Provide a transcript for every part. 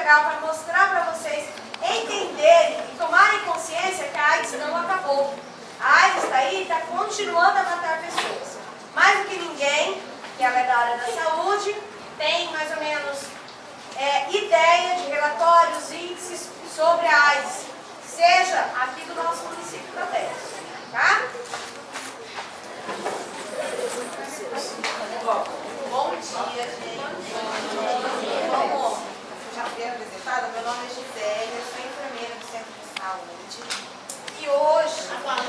legal para mostrar para vocês entenderem e tomarem consciência que a AIDS não acabou. A AIDS está aí e está continuando a matar pessoas. Mais do que ninguém, que ela é da área da saúde, tem mais ou menos ideia de relatórios, índices sobre a AIDS, seja aqui do nosso município também, tá? Bom dia, gente. Bom, já fui apresentada, meu nome é Gisele, eu sou enfermeira do Centro de Saúde. E hoje, 1º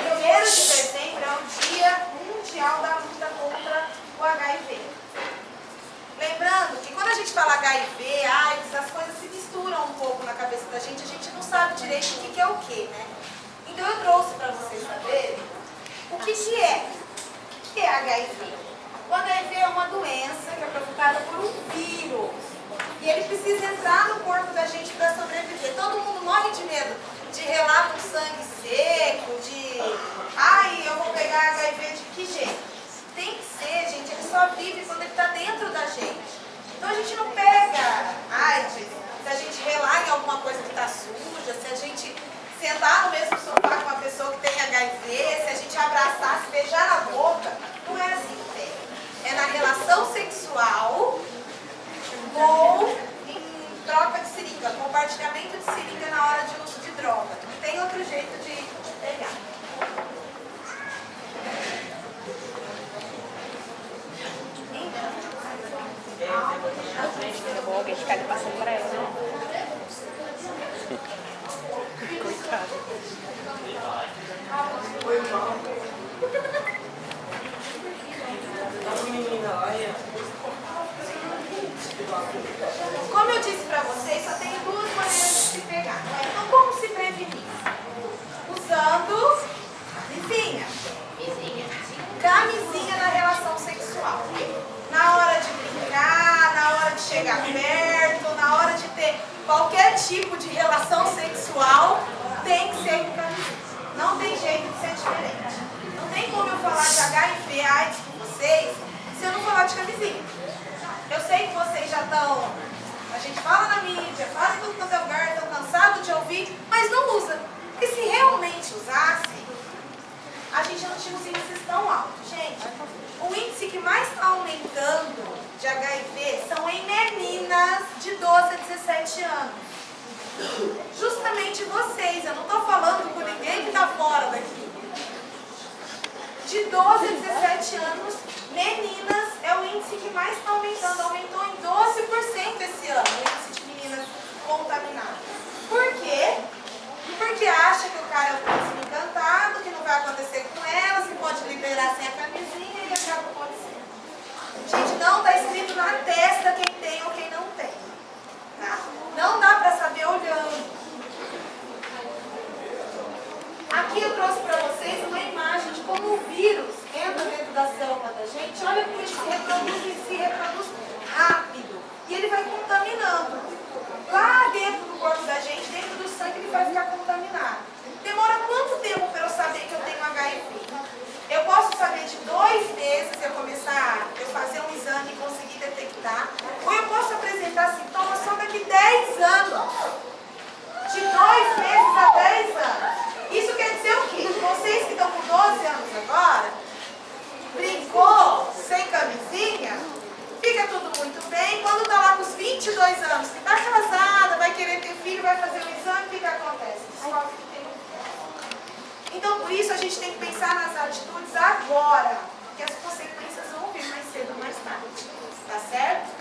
de dezembro, é o Dia Mundial da Luta contra o HIV. Lembrando que quando a gente fala HIV, AIDS, as coisas se misturam um pouco na cabeça da gente, a gente não sabe direito o que é o que, né? Então eu trouxe para vocês saberem o que é. O que é HIV? O HIV é uma doença que é provocada por um vírus. E ele precisa entrar no corpo da gente para sobreviver. Todo mundo morre de medo de relar com sangue seco, de... Ai, eu vou pegar HIV de que jeito? Tem que ser, gente, ele só vive quando ele está dentro da gente. Então a gente não pega AIDS se a gente relar em alguma coisa que está suja, se a gente sentar no mesmo sofá com uma pessoa que tem HIV, se a gente abraçar, se beijar na boca. Não é assim que tem. É na relação sexual ou em troca de seringa, compartilhamento de seringa na hora de uso de droga. Não tem outro jeito de pegar. Alguém ficar ali passando para ela, né? Coitada. Como eu disse para vocês, só tem 2 maneiras de se pegar. Então, como se prevenir? Usando camisinha na relação sexual. Na hora de brincar, na hora de chegar perto, na hora de ter qualquer tipo de relação sexual, tem que ser com camisinha. Não tem jeito de ser diferente. Não tem como eu falar de HIV, AIDS com vocês, se eu não falar de camisinha. Eu sei que vocês já estão, a gente fala na mídia, fala em tudo quanto é lugar, estão cansados de ouvir, mas não usa. Porque se realmente usasse, a gente não tinha os índices tão altos. Gente, o índice que mais está aumentando de HIV são em meninas de 12 a 17 anos. Justamente vocês, eu não estou falando com ninguém que está fora daqui. De 12 a 17 anos, meninas é o índice que mais está aumentando. Aumentou em 12% esse ano, o índice de meninas contaminadas. Por quê? Porque acha que o cara é o príncipe encantado, que não vai acontecer com elas, que pode liberar sem a camisinha e acaba acontecendo. Gente, não está escrito na testa quem tem ou quem não tem. Tá? Não dá para saber olhando. Aqui eu trouxe para vocês uma imagem de como o vírus entra dentro da célula da gente. Olha como ele se reproduz rápido. E ele vai contaminando. Lá dentro do corpo da gente, dentro do sangue, ele vai ficar contaminado. Demora quanto tempo para eu saber que eu tenho HIV? Eu posso saber de 2 meses eu fazer um exame e conseguir detectar. Ou eu posso apresentar sintomas só daqui 10 anos. De 2 meses a 10 anos. Isso quer dizer o quê? Vocês que estão com 12 anos agora, brincou sem camisinha, fica tudo muito bem. Quando está lá com os 22 anos, que está casada, vai querer ter filho, vai fazer um exame, o que acontece? Descobre que tem um filho. Então, por isso, a gente tem que pensar nas atitudes agora, porque as consequências vão vir mais cedo ou mais tarde. Tá certo?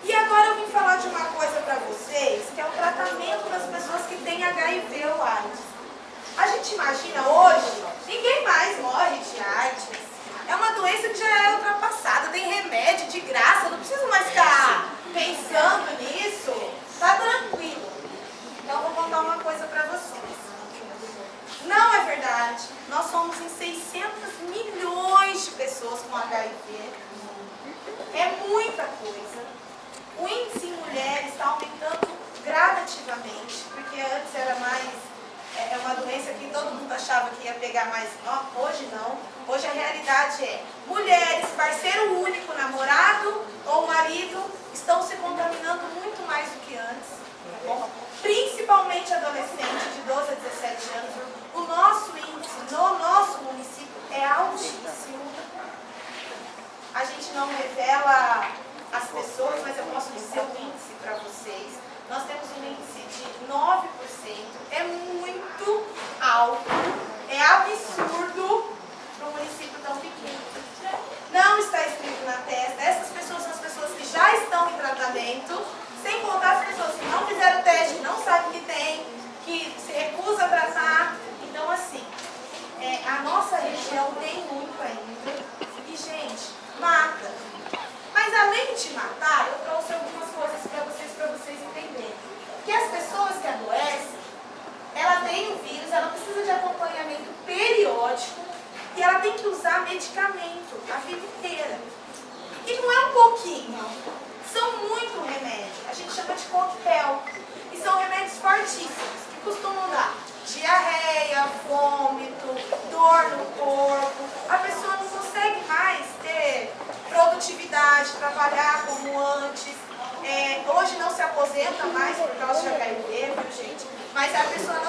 E agora eu vim falar de uma coisa para vocês, que é o tratamento das pessoas que têm HIV ou AIDS. A gente imagina hoje, ninguém mais morre de AIDS. É uma doença que já é ultrapassada, tem remédio de graça, não preciso mais ficar pensando nisso. Tá tranquilo. Então eu vou contar uma coisa para vocês. Não é verdade, nós somos em 600 milhões de pessoas com HIV. É muita coisa. O índice em mulheres está aumentando gradativamente, porque antes era mais, uma doença que todo mundo achava que ia pegar pegar mais... Hoje não. Hoje a realidade é, mulheres, parceiro único, namorado ou marido, estão se contaminando muito mais do que antes. Tá bom? Principalmente adolescentes de 12 a 17 anos. O nosso índice no nosso município é altíssimo. A gente não revela as pessoas, mas eu posso dizer o índice para vocês. Nós temos um índice de 9%. É muito alto. É absurdo para um município tão pequeno. Não está escrito na testa. Essas pessoas são as pessoas que já estão em tratamento, sem contar as pessoas que não fizeram o teste, que não sabem que tem, que se recusam a tratar. Então, assim, a nossa região tem muito ainda. E, gente, mata. Mas além de matar, eu trouxe algumas coisas para vocês entenderem. Que as pessoas que adoecem, ela tem o vírus, ela precisa de acompanhamento periódico e ela tem que usar medicamento a vida inteira. E não é um pouquinho, são muito remédios. A gente chama de coquetel. E são remédios fortíssimos, que costumam dar diarreia, vômito, dor no corpo. A pessoa não consegue mais ter produtividade, trabalhar como antes. Hoje não se aposenta mais por causa de HIV, viu, gente? Mas a pessoa